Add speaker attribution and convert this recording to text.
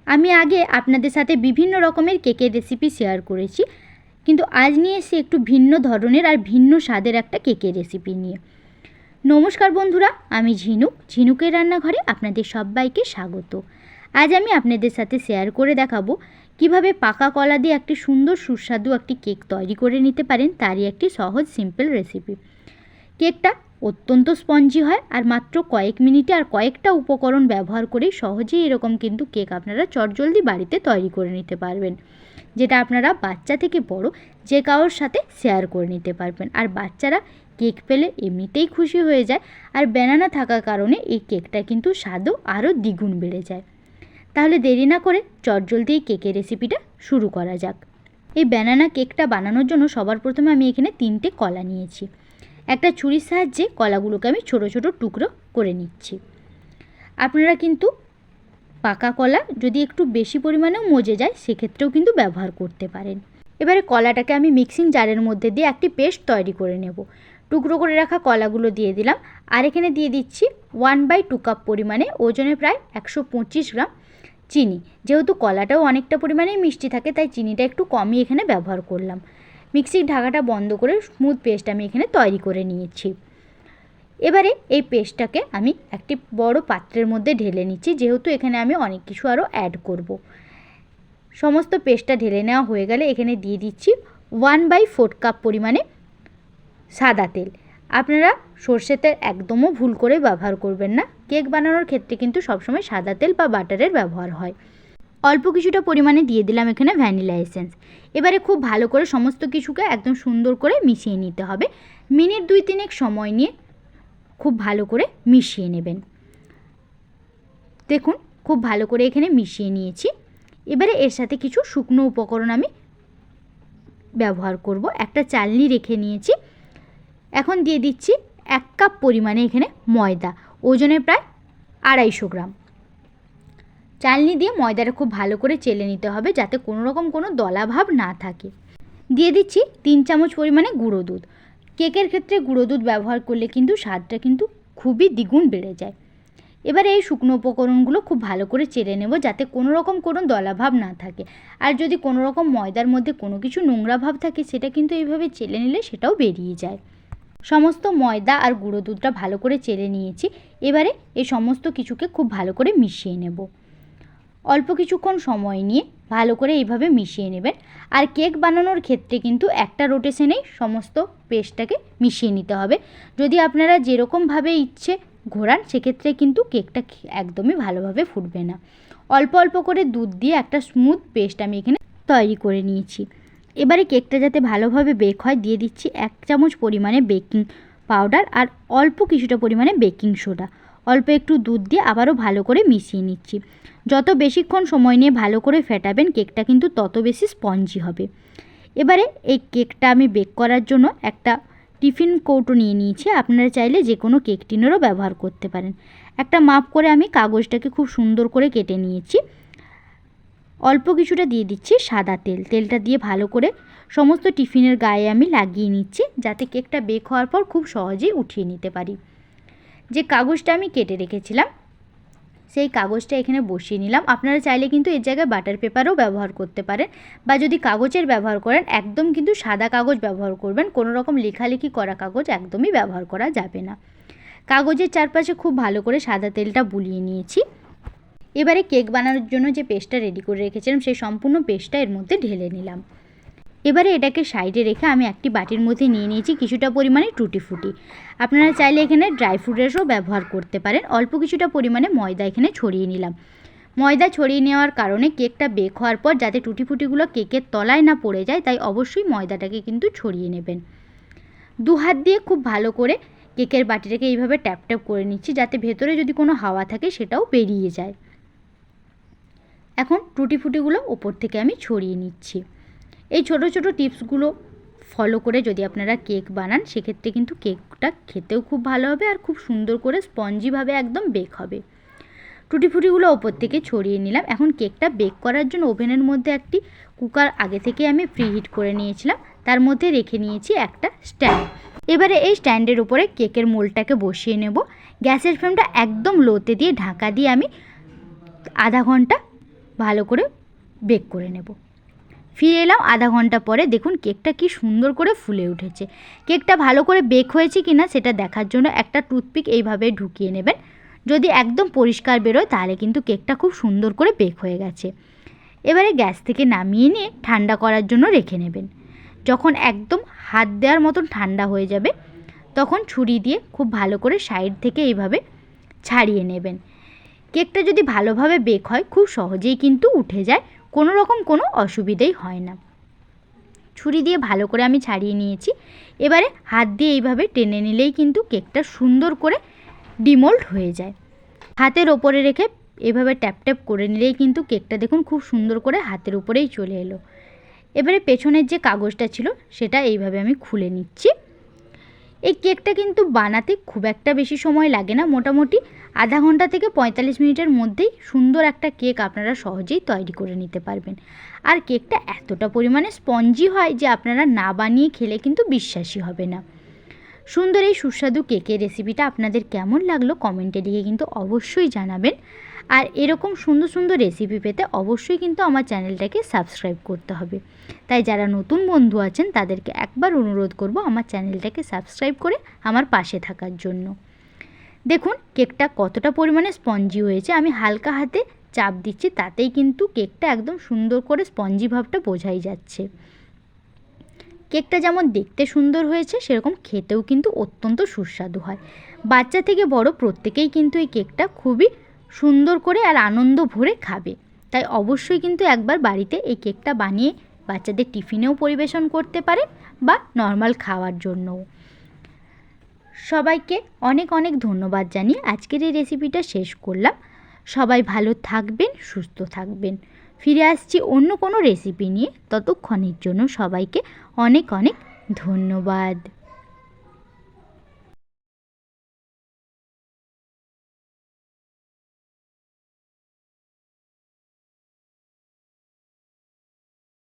Speaker 1: আমি আগে আপনাদের সাথে বিভিন্ন রকমের কেকের রেসিপি শেয়ার করেছি, কিন্তু আজ নিয়ে এসে একটু ভিন্ন ধরনের আর ভিন্ন স্বাদের একটা কেকের রেসিপি নিয়ে। নমস্কার বন্ধুরা, আমি ঝিনুকের রান্নাঘরে আপনাদের সবাইকে স্বাগত। আজ আমি আপনাদের সাথে শেয়ার করে দেখাবো কিভাবে পাকা কলা দিয়ে একটি সুন্দর সুস্বাদু একটি কেক তৈরি করে নিতে পারেন, তারই একটি সহজ সিম্পল রেসিপি। কেকটা অত্যন্ত স্পঞ্জি হয় আর মাত্র কয়েক মিনিটে আর কয়েকটা উপকরণ ব্যবহার করে সহজেই এরকম কিন্তু কেক আপনারা চটজলদি বাড়িতে তৈরি করে নিতে পারবেন, যেটা আপনারা বাচ্চা থেকে বড় যে কারোর সাথে শেয়ার করে নিতে পারবেন। আর বাচ্চারা কেক পেলে এমনিতেই খুশি হয়ে যায়, আর ব্যানানা থাকার কারণে এই কেকটা কিন্তু স্বাদও আরও দ্বিগুণ বেড়ে যায়। তাহলে দেরি না করে চটজলদি এই কেকের রেসিপিটা শুরু করা যাক। এই ব্যানানা কেকটা বানানোর জন্য সবার প্রথমে আমি এখানে 3টে কলা নিয়েছি। একটা ছুরির সাহায্যে কলাগুলোকে আমি ছোট ছোট টুকরো করে নিচ্ছি। আপনারা কিন্তু পাকা কলা যদি একটু বেশি পরিমাণেও মজে যায় সেক্ষেত্রেও কিন্তু ব্যবহার করতে পারেন। এবারে কলাটাকে আমি মিক্সিং জারের মধ্যে দিয়ে একটি পেস্ট তৈরি করে নেব। টুকরো করে রাখা কলাগুলো দিয়ে দিলাম, আর এখানে দিয়ে দিচ্ছি 1/2 কাপ পরিমাণে, ওজনে প্রায় 125 গ্রাম চিনি। যেহেতু কলাটাও অনেকটা পরিমাণেই মিষ্টি থাকে, তাই চিনিটা একটু কমই এখানে ব্যবহার করলাম। মিক্সির ঢাকাটা বন্ধ করে স্মুথ পেস্ট আমি এখানে তৈরি করে নিয়েছি। এবারে এই পেস্টটাকে আমি একটি বড় পাত্রের মধ্যে ঢেলে নিচ্ছি, যেহেতু এখানে আমি অনেক কিছু আরও অ্যাড করব। সমস্ত পেস্টটা ঢেলে নেওয়া হয়ে গেলে এখানে দিয়ে দিচ্ছি 1/4 কাপ পরিমাণে সাদা তেল। আপনারা সর্ষের তেল একদমও ভুল করে ব্যবহার করবেন না, কেক বানানোর ক্ষেত্রে কিন্তু সবসময় সাদা তেল বা বাটারের ব্যবহার হয়। অল্প কিছুটা পরিমাণে দিয়ে দিলাম এখানে ভ্যানিলা এসেন্স। এবারে খুব ভালো করে সমস্ত কিছুকে একদম সুন্দর করে মিশিয়ে নিতে হবে। মিনিট 2-3 সময় নিয়ে খুব ভালো করে মিশিয়ে নেবেন। দেখুন খুব ভালো করে এখানে মিশিয়ে নিয়েছি। এবারে এর সাথে কিছু শুকনো উপকরণ আমি ব্যবহার করব। একটা চালনি রেখে নিয়েছি। এখন দিয়ে দিচ্ছি 1 কাপ পরিমাণে এখানে ময়দা, ওজনে প্রায় 250 গ্রাম। চালনি দিয়ে ময়দাটা খুব ভালো করে চেলে নিতে হবে, যাতে কোনো রকম কোনো দলাভাব না থাকে। দিয়ে দিচ্ছি 3 চামচ পরিমাণে গুঁড়ো দুধ। কেকের ক্ষেত্রে গুঁড়ো দুধ ব্যবহার করলে কিন্তু স্বাদটা কিন্তু খুবই দ্বিগুণ বেড়ে যায়। এবারে এই শুকনো উপকরণগুলো খুব ভালো করে চেলে নেব, যাতে কোনো রকম কোনো দলাভাব না থাকে। আর যদি কোনো রকম ময়দার মধ্যে কোনো কিছু নোংরা ভাব থাকে, সেটা কিন্তু এইভাবে চেলে নিলে সেটাও বেরিয়ে যায়। সমস্ত ময়দা আর গুঁড়ো দুধটা ভালো করে চেলে নিয়েছি। এবারে এই সমস্ত কিছুকে খুব ভালো করে মিশিয়ে নেব। অল্প কিছুক্ষণ সময় নিয়ে ভালো করে এইভাবে মিশিয়ে নেবেন। আর কেক বানানোর ক্ষেত্রে কিন্তু একটা রোটেশনেই সমস্ত পেস্টটাকে মিশিয়ে নিতে হবে। যদি আপনারা যেরকমভাবে ইচ্ছে ঘোরান, সেক্ষেত্রে কিন্তু কেকটা একদমই ভালোভাবে ফুটবে না। অল্প অল্প করে দুধ দিয়ে একটা স্মুথ পেস্ট আমি এখানে তৈরি করে নিয়েছি। এবারে কেকটা যাতে ভালোভাবে বেক হয়, দিয়ে দিচ্ছি 1 চামচ পরিমাণে বেকিং পাউডার আর অল্প কিছুটা পরিমাণে বেকিং সোডা। অল্প একটু দুধ দিয়ে আবারও ভালো করে মিশিয়ে নিচ্ছি। যত বেশিক্ষণ সময় নিয়ে ভালো করে ফেটাবেন, কেকটা কিন্তু তত বেশি স্পঞ্জি হবে। এবারে এই কেকটা আমি বেক করার জন্য একটা টিফিন কৌটো নিয়ে নিয়েছি। আপনারা চাইলে যে কোনো কেক টিনেরও ব্যবহার করতে পারেন। একটা মাপ করে আমি কাগজটাকে খুব সুন্দর করে কেটে নিয়েছি। অল্প কিছুটা দিয়ে দিচ্ছি সাদা তেল। তেলটা দিয়ে ভালো করে সমস্ত টিফিনের গায়ে আমি লাগিয়ে নিচ্ছি, যাতে কেকটা বেক হওয়ার পর খুব সহজেই উঠিয়ে নিতে পারি। যে কাগজটা আমি কেটে রেখেছিলাম, সেই কাগজটা এখানে বসিয়ে নিলাম। আপনারা চাইলে কিন্তু এর জায়গায় বাটার পেপারও ব্যবহার করতে পারেন, বা যদি কাগজের ব্যবহার করেন একদম কিন্তু সাদা কাগজ ব্যবহার করবেন। কোনো রকম লেখালেখি করা কাগজ একদমই ব্যবহার করা যাবে না। কাগজের চারপাশে খুব ভালো করে সাদা তেলটা বুলিয়ে নিয়েছি। এবারে কেক বানানোর জন্য যে পেস্টটা রেডি করে রেখেছিলাম, সেই সম্পূর্ণ পেস্টটা এর মধ্যে ঢেলে নিলাম। এবারে এটাকে সাইডে রেখে আমি একটি বাটির মধ্যে নিয়ে নিয়েছি কিছুটা পরিমাণে টুটি ফুটি। আপনারা চাইলে এখানে ড্রাই ফ্রুটেরও ব্যবহার করতে পারেন। অল্প কিছুটা পরিমাণে ময়দা এখানে ছড়িয়ে নিলাম। ময়দা ছড়িয়ে নেওয়ার কারণে কেকটা বেক হওয়ার পর যাতে টুটি ফুটিগুলো কেকের তলায় না পড়ে যায়, তাই অবশ্যই ময়দাটাকে কিন্তু ছড়িয়ে নেবেন। 2 হাত দিয়ে খুব ভালো করে কেকের বাটিটাকে এইভাবে ট্যাপ ট্যাপ করে নিচ্ছি, যাতে ভেতরে যদি কোনো হাওয়া থাকে সেটাও বেরিয়ে যায়। এখন টুটি ফুটিগুলো ওপর থেকে আমি ছড়িয়ে নিচ্ছি। এই ছোট ছোট টিপসগুলো ফলো করে যদি আপনারা কেক বানান, সেক্ষেত্রে কিন্তু কেকটা খেতেও খুব ভালো হবে আর খুব সুন্দর করে স্পঞ্জিভাবে একদম বেক হবে। টুটি ফুটিগুলো ওপর থেকে ছড়িয়ে নিলাম। এখন কেকটা বেক করার জন্য ওভেনের মধ্যে একটি কুকার আগে থেকে আমি প্রিহিট করে নিয়েছিলাম, তার মধ্যে রেখে নিয়েছি একটা স্ট্যান্ড। এবারে এই স্ট্যান্ডের উপরে কেকের মোল্ডটাকে বসিয়ে নেব। গ্যাসের ফ্লেমটা একদম লোতে দিয়ে ঢাকা দিয়ে আমি আধা ঘন্টা ভালো করে বেক করে নেব। ফিরে এলাম আধা ঘন্টা পরে। দেখুন কেকটা কি সুন্দর করে ফুলে উঠেছে। কেকটা ভালো করে বেক হয়েছে কিনা সেটা দেখার জন্য একটা টুথপিক এইভাবে ঢুকিয়ে নেবেন। যদি একদম পরিষ্কার বেরোয় তাহলে কিন্তু কেকটা খুব সুন্দর করে বেক হয়ে গেছে। এবারে গ্যাস থেকে নামিয়ে নিয়ে ঠান্ডা করার জন্য রেখে নেবেন। যখন একদম হাত দেওয়ার মতন ঠান্ডা হয়ে যাবে তখন ছুরি দিয়ে খুব ভালো করে সাইড থেকে এইভাবে ছাড়িয়ে নেবেন। কেকটা যদি ভালোভাবে বেক হয় খুব সহজেই কিন্তু উঠে যায়, কোনো রকম কোনো অসুবিধেই হয় না। ছুরি দিয়ে ভালো করে আমি ছাড়িয়ে নিয়েছি। এবারে হাত দিয়ে এইভাবে টেনে নিলেই কিন্তু কেকটা সুন্দর করে ডিমোল্ড হয়ে যায়। হাতের ওপরে রেখে এভাবে ট্যাপ ট্যাপ করে নিলেই কিন্তু কেকটা দেখুন খুব সুন্দর করে হাতের উপরেই চলে এলো। এবারে পেছনের যে কাগজটা ছিল সেটা এইভাবে আমি খুলে নিচ্ছি। এই কেকটা কিন্তু বানাতে খুব একটা বেশি সময় লাগে না, মোটামুটি আধা ঘন্টা থেকে 45 মিনিটের মধ্যেই সুন্দর একটা কেক আপনারা সহজেই তৈরি করে নিতে পারবেন। আর কেকটা এতটা পরিমাণে স্পঞ্জি হয় যে আপনারা না বানিয়ে খেলে কিন্তু বিশ্বাসই হবে না। সুন্দর এই সুস্বাদু কেকের রেসিপিটা আপনাদের কেমন লাগলো কমেন্টে লিখে কিন্তু অবশ্যই জানাবেন। আর এরকম সুন্দর সুন্দর রেসিপি পেতে অবশ্যই কিন্তু আমার চ্যানেলটাকে সাবস্ক্রাইব করতে হবে। তাই যারা নতুন বন্ধু আছেন তাদেরকে একবার অনুরোধ করব আমার চ্যানেলটাকে সাবস্ক্রাইব করে আমার পাশে থাকার জন্য। দেখুন কেকটা কতটা পরিমাণে স্পঞ্জি হয়েছে। আমি হালকা হাতে চাপ দিচ্ছি, তাতেই কিন্তু কেকটা একদম সুন্দর করে স্পঞ্জি ভাবটা বোঝাই যাচ্ছে। কেকটা যেমন দেখতে সুন্দর হয়েছে সেরকম খেতেও কিন্তু অত্যন্ত সুস্বাদু হয়। বাচ্চা থেকে বড় প্রত্যেকেই কিন্তু এই কেকটা খুবই সুন্দর করে আর আনন্দ ভরে খাবে। তাই অবশ্যই কিন্তু একবার বাড়িতে এই কেকটা বানিয়ে বাচ্চাদের টিফিনেও পরিবেশন করতে পারেন বা নর্মাল খাওয়ার জন্যও। সবাইকে অনেক অনেক ধন্যবাদ জানিয়ে আজকের এই রেসিপিটা শেষ করলাম। সবাই ভালো থাকবেন, সুস্থ থাকবেন। ফিরে আসছি অন্য কোনো রেসিপি নিয়ে। ততক্ষণের জন্য সবাইকে অনেক অনেক ধন্যবাদ।